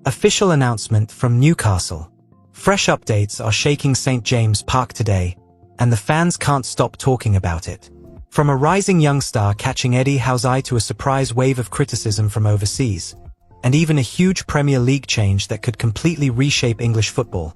Official announcement from Newcastle. Fresh updates are shaking St. James Park today, and the fans can't stop talking about it. From a rising young star catching Eddie Howe's eye to a surprise wave of criticism from overseas, and even a huge Premier League change that could completely reshape English football,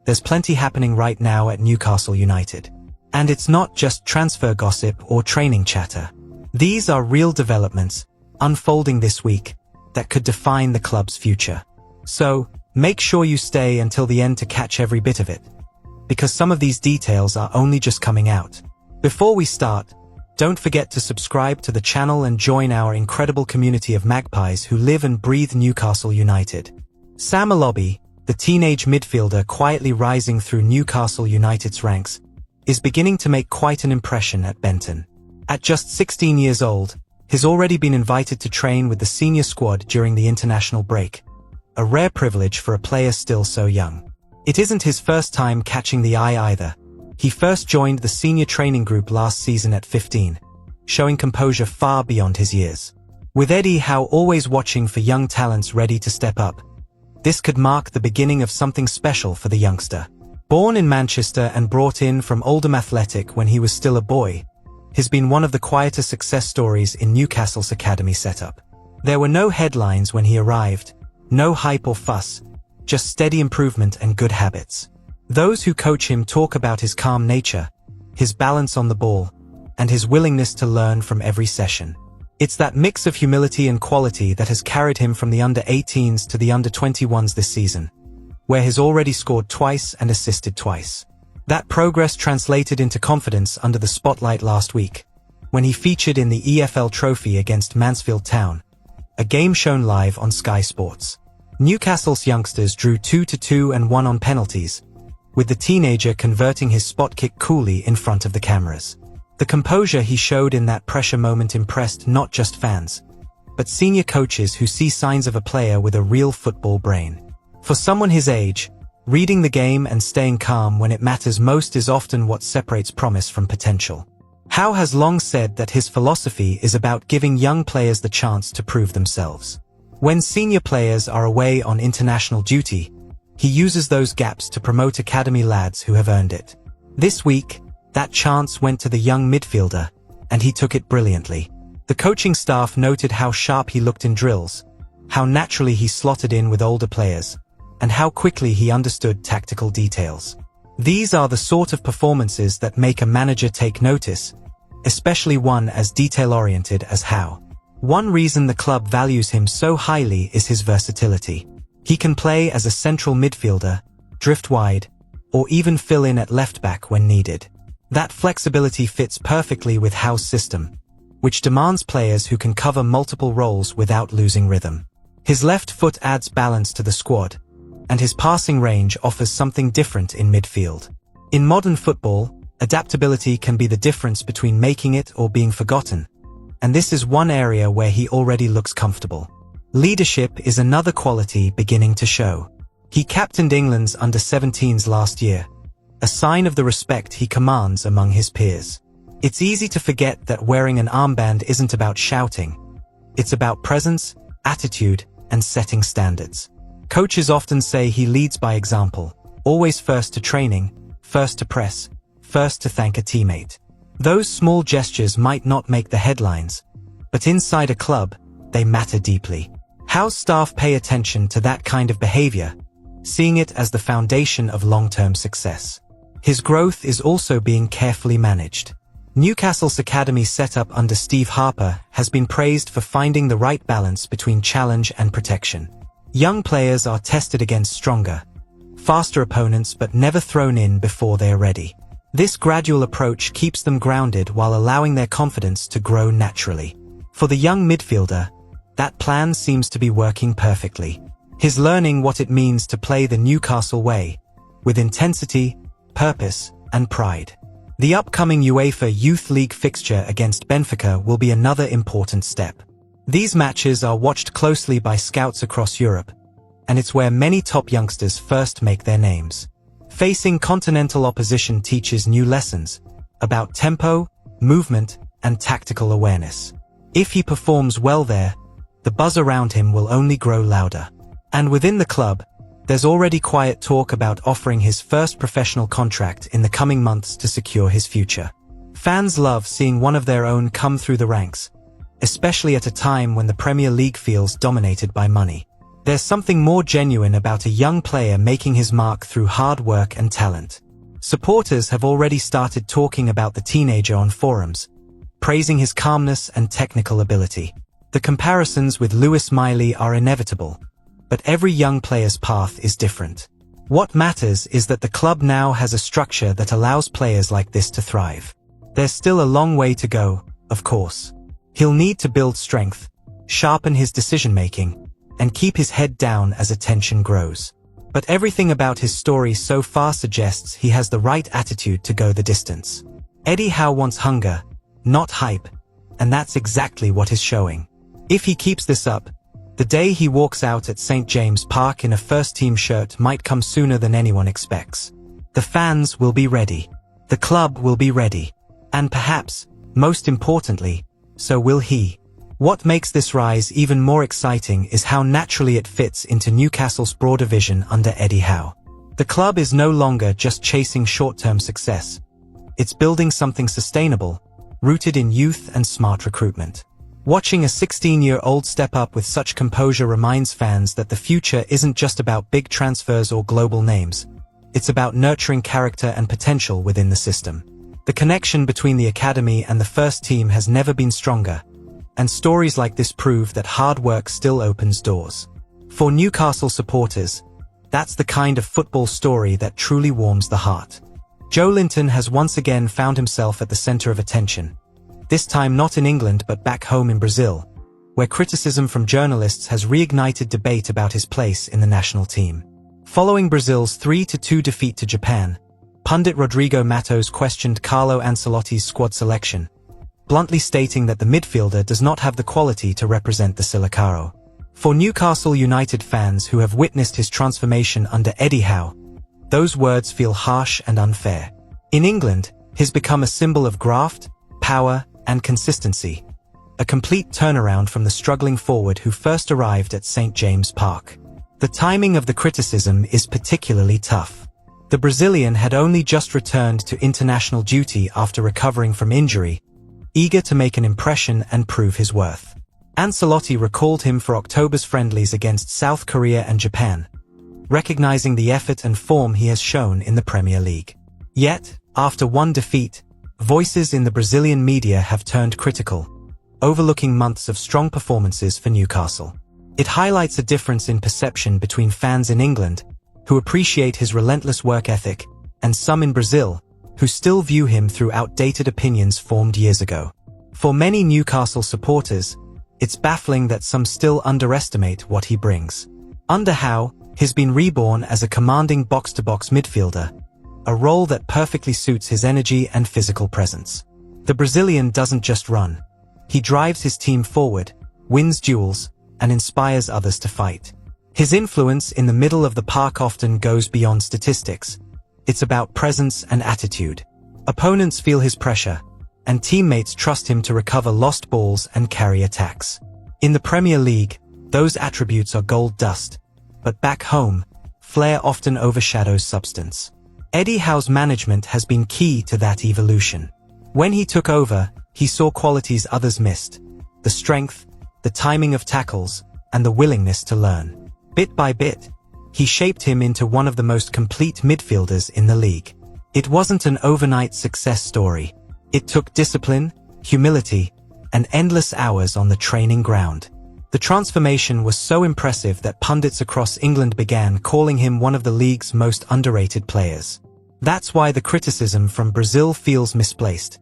there's plenty happening right now at Newcastle United. And it's not just transfer gossip or training chatter. These are real developments unfolding this week that could define the club's future. So, make sure you stay until the end to catch every bit of it, because some of these details are only just coming out. Before we start, don't forget to subscribe to the channel and join our incredible community of Magpies who live and breathe Newcastle United. Sam Alobi, the teenage midfielder quietly rising through Newcastle United's ranks, is beginning to make quite an impression at Benton. At just 16 years old, he's already been invited to train with the senior squad during the international break, a rare privilege for a player still so young. It isn't his first time catching the eye either. He first joined the senior training group last season at 15, showing composure far beyond his years. With Eddie Howe always watching for young talents ready to step up, this could mark the beginning of something special for the youngster. Born in Manchester and brought in from Oldham Athletic when he was still a boy, he's been one of the quieter success stories in Newcastle's academy setup. There were no headlines when he arrived, no hype or fuss, just steady improvement and good habits. Those who coach him talk about his calm nature, his balance on the ball, and his willingness to learn from every session. It's that mix of humility and quality that has carried him from the under-18s to the under-21s this season, where he's already scored twice and assisted twice. That progress translated into confidence under the spotlight last week, when he featured in the EFL Trophy against Mansfield Town, a game shown live on Sky Sports. Newcastle's youngsters drew 2-2 and won on penalties, with the teenager converting his spot kick coolly in front of the cameras. The composure he showed in that pressure moment impressed not just fans, but senior coaches who see signs of a player with a real football brain. For someone his age, reading the game and staying calm when it matters most is often what separates promise from potential. Howe has long said that his philosophy is about giving young players the chance to prove themselves. When senior players are away on international duty, he uses those gaps to promote academy lads who have earned it. This week, that chance went to the young midfielder, and he took it brilliantly. The coaching staff noted how sharp he looked in drills, how naturally he slotted in with older players, and how quickly he understood tactical details. These are the sort of performances that make a manager take notice, especially one as detail-oriented as Howe. One reason the club values him so highly is his versatility. He can play as a central midfielder, drift wide, or even fill in at left-back when needed. That flexibility fits perfectly with Howe's system, which demands players who can cover multiple roles without losing rhythm. His left foot adds balance to the squad, and his passing range offers something different in midfield. In modern football, adaptability can be the difference between making it or being forgotten, and this is one area where he already looks comfortable. Leadership is another quality beginning to show. He captained England's under-17s last year, a sign of the respect he commands among his peers. It's easy to forget that wearing an armband isn't about shouting. It's about presence, attitude, and setting standards. Coaches often say he leads by example, always first to training, first to press, first to thank a teammate. Those small gestures might not make the headlines, but inside a club, they matter deeply. Howe's staff pay attention to that kind of behavior, seeing it as the foundation of long-term success. His growth is also being carefully managed. Newcastle's academy setup under Steve Harper has been praised for finding the right balance between challenge and protection. Young players are tested against stronger, faster opponents but never thrown in before they are ready. This gradual approach keeps them grounded while allowing their confidence to grow naturally. For the young midfielder, that plan seems to be working perfectly. He's learning what it means to play the Newcastle way, with intensity, purpose, and pride. The upcoming UEFA Youth League fixture against Benfica will be another important step. These matches are watched closely by scouts across Europe, and it's where many top youngsters first make their names. Facing continental opposition teaches new lessons about tempo, movement, and tactical awareness. If he performs well there, the buzz around him will only grow louder. And within the club, there's already quiet talk about offering his first professional contract in the coming months to secure his future. Fans love seeing one of their own come through the ranks, especially at a time when the Premier League feels dominated by money. There's something more genuine about a young player making his mark through hard work and talent. Supporters have already started talking about the teenager on forums, praising his calmness and technical ability. The comparisons with Lewis Miley are inevitable, but every young player's path is different. What matters is that the club now has a structure that allows players like this to thrive. There's still a long way to go, of course. He'll need to build strength, sharpen his decision-making, and keep his head down as attention grows. But everything about his story so far suggests he has the right attitude to go the distance. Eddie Howe wants hunger, not hype, and that's exactly what is showing. If he keeps this up, the day he walks out at St. James Park in a first-team shirt might come sooner than anyone expects. The fans will be ready. The club will be ready. And perhaps, most importantly, so will he. What makes this rise even more exciting is how naturally it fits into Newcastle's broader vision under Eddie Howe. The club is no longer just chasing short-term success. It's building something sustainable, rooted in youth and smart recruitment. Watching a 16-year-old step up with such composure reminds fans that the future isn't just about big transfers or global names. It's about nurturing character and potential within the system. The connection between the academy and the first team has never been stronger, and stories like this prove that hard work still opens doors. For Newcastle supporters, that's the kind of football story that truly warms the heart. Joe Linton has once again found himself at the center of attention, this time not in England but back home in Brazil, where criticism from journalists has reignited debate about his place in the national team. Following Brazil's 3-2 defeat to Japan, pundit Rodrigo Matos questioned Carlo Ancelotti's squad selection, bluntly stating that the midfielder does not have the quality to represent the Silicaro. For Newcastle United fans who have witnessed his transformation under Eddie Howe, those words feel harsh and unfair. In England, he's become a symbol of graft, power, and consistency, a complete turnaround from the struggling forward who first arrived at St. James Park. The timing of the criticism is particularly tough. The Brazilian had only just returned to international duty after recovering from injury, eager to make an impression and prove his worth. Ancelotti recalled him for October's friendlies against South Korea and Japan, recognizing the effort and form he has shown in the Premier League. Yet, after one defeat, voices in the Brazilian media have turned critical, overlooking months of strong performances for Newcastle. It highlights a difference in perception between fans in England, who appreciate his relentless work ethic, and some in Brazil, who still view him through outdated opinions formed years ago. For many Newcastle supporters, it's baffling that some still underestimate what he brings. Under Howe, he's been reborn as a commanding box-to-box midfielder, a role that perfectly suits his energy and physical presence. The Brazilian doesn't just run. He drives his team forward, wins duels, and inspires others to fight. His influence in the middle of the park often goes beyond statistics. It's about presence and attitude. Opponents feel his pressure, and teammates trust him to recover lost balls and carry attacks. In the Premier League, those attributes are gold dust, but back home, flair often overshadows substance. Eddie Howe's management has been key to that evolution. When he took over, he saw qualities others missed: the strength, the timing of tackles, and the willingness to learn. Bit by bit, he shaped him into one of the most complete midfielders in the league. It wasn't an overnight success story. It took discipline, humility, and endless hours on the training ground. The transformation was so impressive that pundits across England began calling him one of the league's most underrated players. That's why the criticism from Brazil feels misplaced.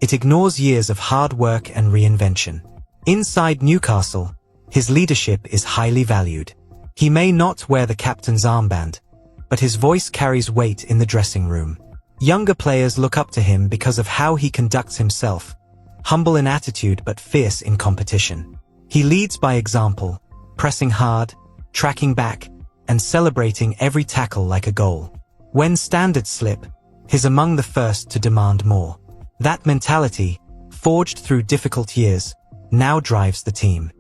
It ignores years of hard work and reinvention. Inside Newcastle, his leadership is highly valued. He may not wear the captain's armband, but his voice carries weight in the dressing room. Younger players look up to him because of how he conducts himself, humble in attitude but fierce in competition. He leads by example, pressing hard, tracking back, and celebrating every tackle like a goal. When standards slip, he's among the first to demand more. That mentality, forged through difficult years, now drives the team.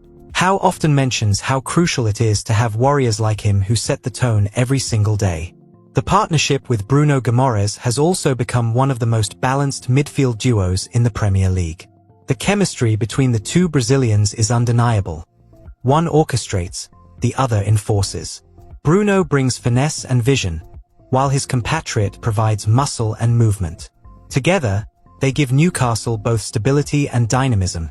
How often mentions how crucial it is to have warriors like him who set the tone every single day. The partnership with Bruno Guimaraes has also become one of the most balanced midfield duos in the Premier League. The chemistry between the two Brazilians is undeniable. One orchestrates, the other enforces. Bruno brings finesse and vision, while his compatriot provides muscle and movement. Together, they give Newcastle both stability and dynamism,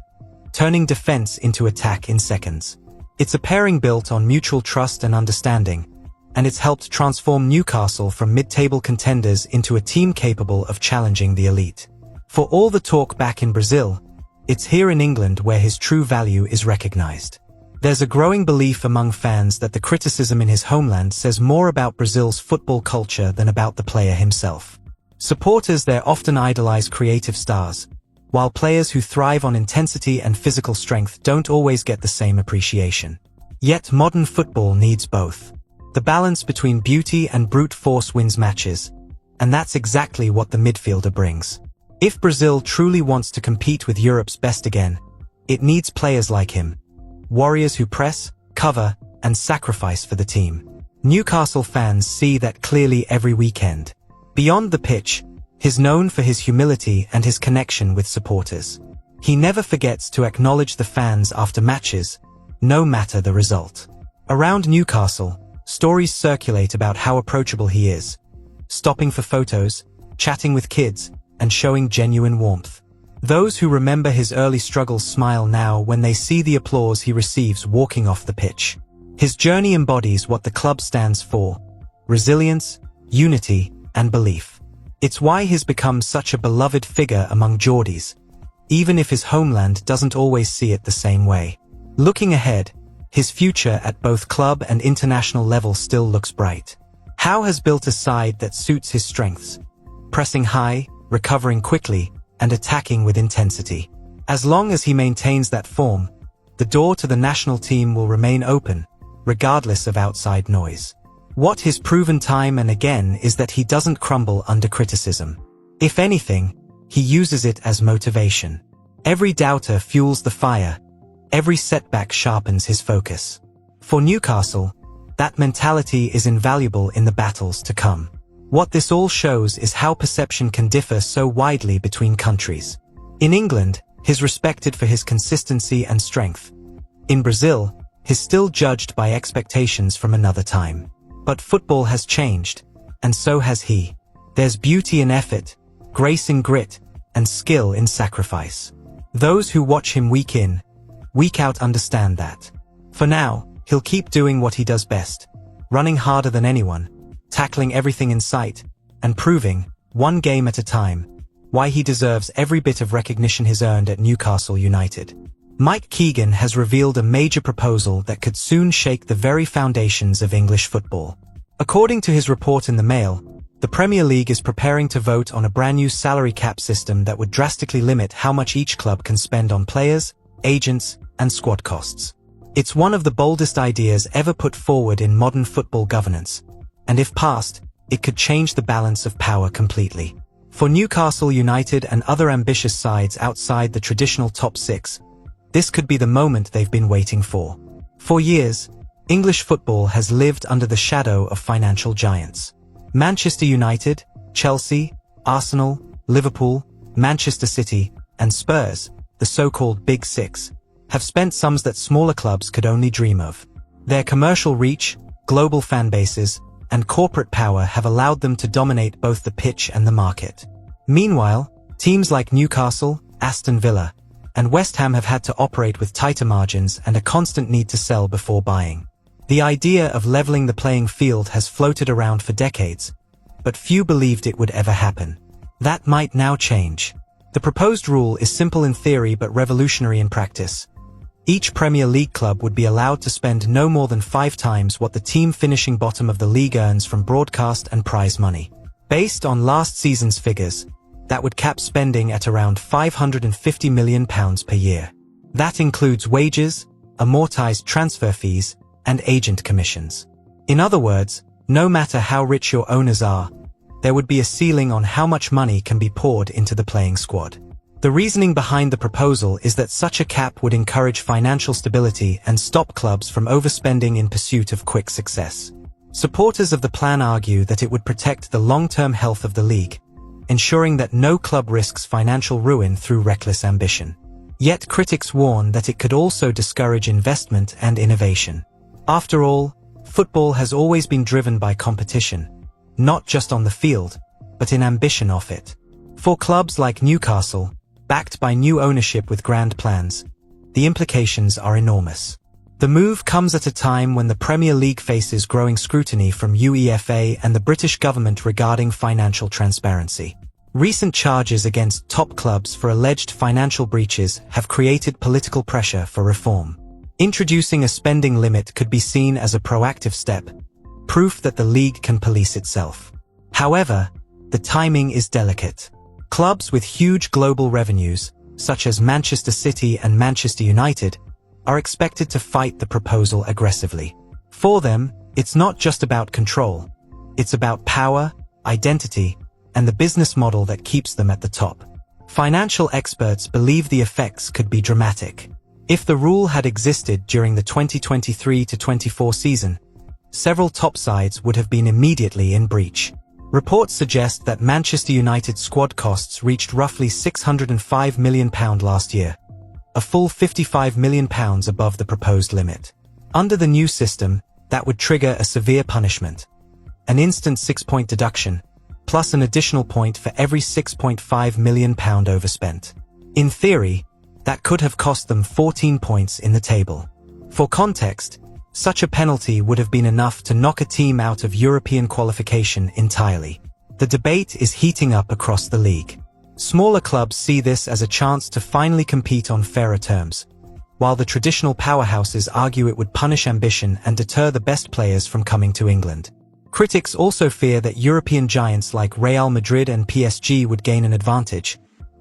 turning defense into attack in seconds. It's a pairing built on mutual trust and understanding, and it's helped transform Newcastle from mid-table contenders into a team capable of challenging the elite. For all the talk back in Brazil, it's here in England where his true value is recognized. There's a growing belief among fans that the criticism in his homeland says more about Brazil's football culture than about the player himself. Supporters there often idolize creative stars, while players who thrive on intensity and physical strength don't always get the same appreciation. Yet modern football needs both. The balance between beauty and brute force wins matches, and that's exactly what the midfielder brings. If Brazil truly wants to compete with Europe's best again, it needs players like him. Warriors who press, cover, and sacrifice for the team. Newcastle fans see that clearly every weekend. Beyond the pitch, he's known for his humility and his connection with supporters. He never forgets to acknowledge the fans after matches, no matter the result. Around Newcastle, stories circulate about how approachable he is, stopping for photos, chatting with kids, and showing genuine warmth. Those who remember his early struggles smile now when they see the applause he receives walking off the pitch. His journey embodies what the club stands for: resilience, unity, and belief. It's why he's become such a beloved figure among Geordies, even if his homeland doesn't always see it the same way. Looking ahead, his future at both club and international level still looks bright. Howe has built a side that suits his strengths, pressing high, recovering quickly, and attacking with intensity. As long as he maintains that form, the door to the national team will remain open, regardless of outside noise. What he's proven time and again is that he doesn't crumble under criticism. If anything, he uses it as motivation. Every doubter fuels the fire, every setback sharpens his focus. For Newcastle, that mentality is invaluable in the battles to come. What this all shows is how perception can differ so widely between countries. In England, he's respected for his consistency and strength. In Brazil, he's still judged by expectations from another time. But football has changed, and so has he. There's beauty in effort, grace in grit, and skill in sacrifice. Those who watch him week in, week out understand that. For now, he'll keep doing what he does best, running harder than anyone, tackling everything in sight, and proving, one game at a time, why he deserves every bit of recognition he's earned at Newcastle United. Mike Keegan has revealed a major proposal that could soon shake the very foundations of English football. According to his report in the Mail, the Premier League is preparing to vote on a brand new salary cap system that would drastically limit how much each club can spend on players, agents, and squad costs. It's one of the boldest ideas ever put forward in modern football governance, and if passed, it could change the balance of power completely. For Newcastle United and other ambitious sides outside the traditional top six, this could be the moment they've been waiting for. For years, English football has lived under the shadow of financial giants. Manchester United, Chelsea, Arsenal, Liverpool, Manchester City, and Spurs, the so-called Big Six, have spent sums that smaller clubs could only dream of. Their commercial reach, global fan bases, and corporate power have allowed them to dominate both the pitch and the market. Meanwhile, teams like Newcastle, Aston Villa, and West Ham have had to operate with tighter margins and a constant need to sell before buying. The idea of leveling the playing field has floated around for decades, but few believed it would ever happen. That might now change. The proposed rule is simple in theory but revolutionary in practice. Each Premier League club would be allowed to spend no more than 5 times what the team finishing bottom of the league earns from broadcast and prize money. Based on last season's figures, that would cap spending at around £550 million per year. That includes wages, amortized transfer fees, and agent commissions. In other words, no matter how rich your owners are, there would be a ceiling on how much money can be poured into the playing squad. The reasoning behind the proposal is that such a cap would encourage financial stability and stop clubs from overspending in pursuit of quick success. Supporters of the plan argue that it would protect the long-term health of the league, ensuring that no club risks financial ruin through reckless ambition. Yet critics warn that it could also discourage investment and innovation. After all, football has always been driven by competition, not just on the field, but in ambition of it. For clubs like Newcastle, backed by new ownership with grand plans, the implications are enormous. The move comes at a time when the Premier League faces growing scrutiny from UEFA and the British government regarding financial transparency. Recent charges against top clubs for alleged financial breaches have created political pressure for reform. Introducing a spending limit could be seen as a proactive step, proof that the league can police itself. However, the timing is delicate. Clubs with huge global revenues, such as Manchester City and Manchester United, are expected to fight the proposal aggressively. For them, it's not just about control. It's about power, identity, and the business model that keeps them at the top. Financial experts believe the effects could be dramatic. If the rule had existed during the 2023-24 season, several top sides would have been immediately in breach. Reports suggest that Manchester United's squad costs reached roughly £605 million last year, a full £55 million above the proposed limit. Under the new system, that would trigger a severe punishment, an instant 6-point deduction, plus an additional point for every £6.5 million overspent. In theory, that could have cost them 14 points in the table. For context, such a penalty would have been enough to knock a team out of European qualification entirely. The debate is heating up across the league. Smaller clubs see this as a chance to finally compete on fairer terms, while the traditional powerhouses argue it would punish ambition and deter the best players from coming to England. Critics also fear that European giants like Real Madrid and PSG would gain an advantage,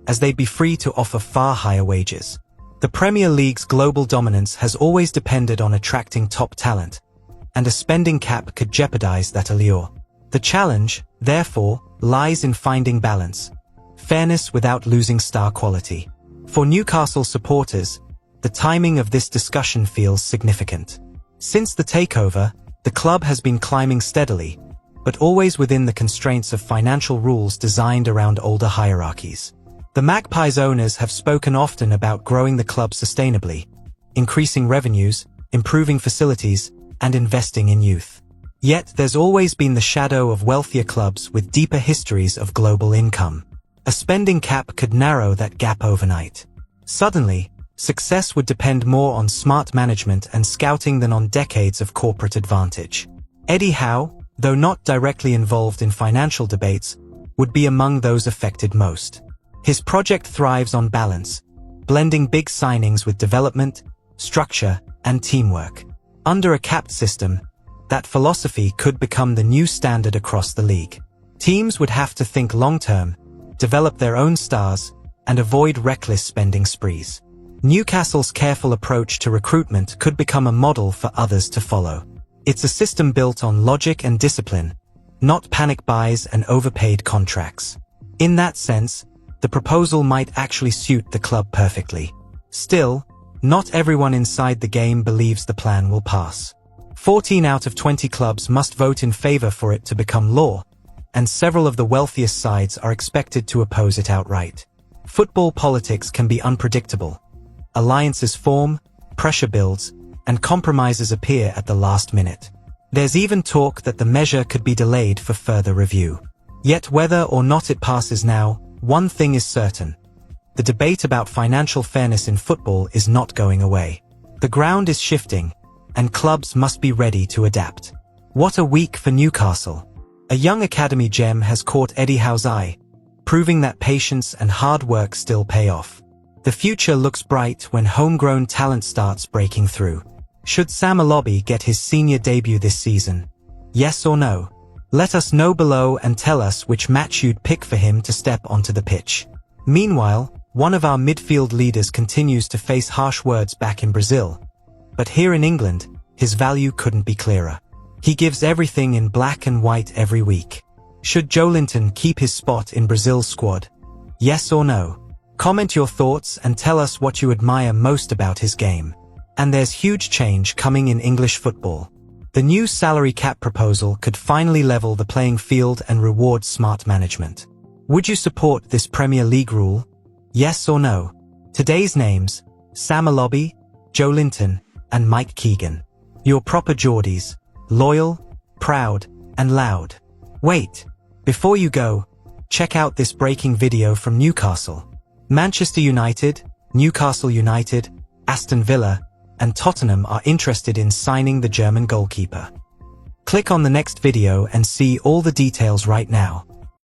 as they'd be free to offer far higher wages. The Premier League's global dominance has always depended on attracting top talent, and a spending cap could jeopardize that allure. The challenge, therefore, lies in finding balance, fairness without losing star quality. For Newcastle supporters, the timing of this discussion feels significant. Since the takeover, the club has been climbing steadily, but always within the constraints of financial rules designed around older hierarchies. The Magpies owners have spoken often about growing the club sustainably, increasing revenues, improving facilities, and investing in youth. Yet there's always been the shadow of wealthier clubs with deeper histories of global income. A spending cap could narrow that gap overnight. Suddenly, success would depend more on smart management and scouting than on decades of corporate advantage. Eddie Howe, though not directly involved in financial debates, would be among those affected most. His project thrives on balance, blending big signings with development, structure, and teamwork. Under a capped system, that philosophy could become the new standard across the league. Teams would have to think long-term, develop their own stars, and avoid reckless spending sprees. Newcastle's careful approach to recruitment could become a model for others to follow. It's a system built on logic and discipline, not panic buys and overpaid contracts. In that sense, the proposal might actually suit the club perfectly. Still, not everyone inside the game believes the plan will pass. 14 out of 20 clubs must vote in favor for it to become law, and several of the wealthiest sides are expected to oppose it outright. Football politics can be unpredictable. Alliances form, pressure builds, and compromises appear at the last minute. There's even talk that the measure could be delayed for further review. Yet whether or not it passes now, one thing is certain. The debate about financial fairness in football is not going away. The ground is shifting, and clubs must be ready to adapt. What a week for Newcastle. A young academy gem has caught Eddie Howe's eye, proving that patience and hard work still pay off. The future looks bright when homegrown talent starts breaking through. Should Sam Alobi get his senior debut this season? Yes or no? Let us know below and tell us which match you'd pick for him to step onto the pitch. Meanwhile, one of our midfield leaders continues to face harsh words back in Brazil. But here in England, his value couldn't be clearer. He gives everything in black and white every week. Should Joelinton keep his spot in Brazil's squad? Yes or no? Comment your thoughts and tell us what you admire most about his game. And there's huge change coming in English football. The new salary cap proposal could finally level the playing field and reward smart management. Would you support this Premier League rule? Yes or no? Today's names: Sam Alobi, Joe Linton, and Mike Keegan. Your proper Geordies, loyal, proud, and loud. Wait, before you go, check out this breaking video from Newcastle. Manchester United, Newcastle United, Aston Villa, and Tottenham are interested in signing the German goalkeeper. Click on the next video and see all the details right now.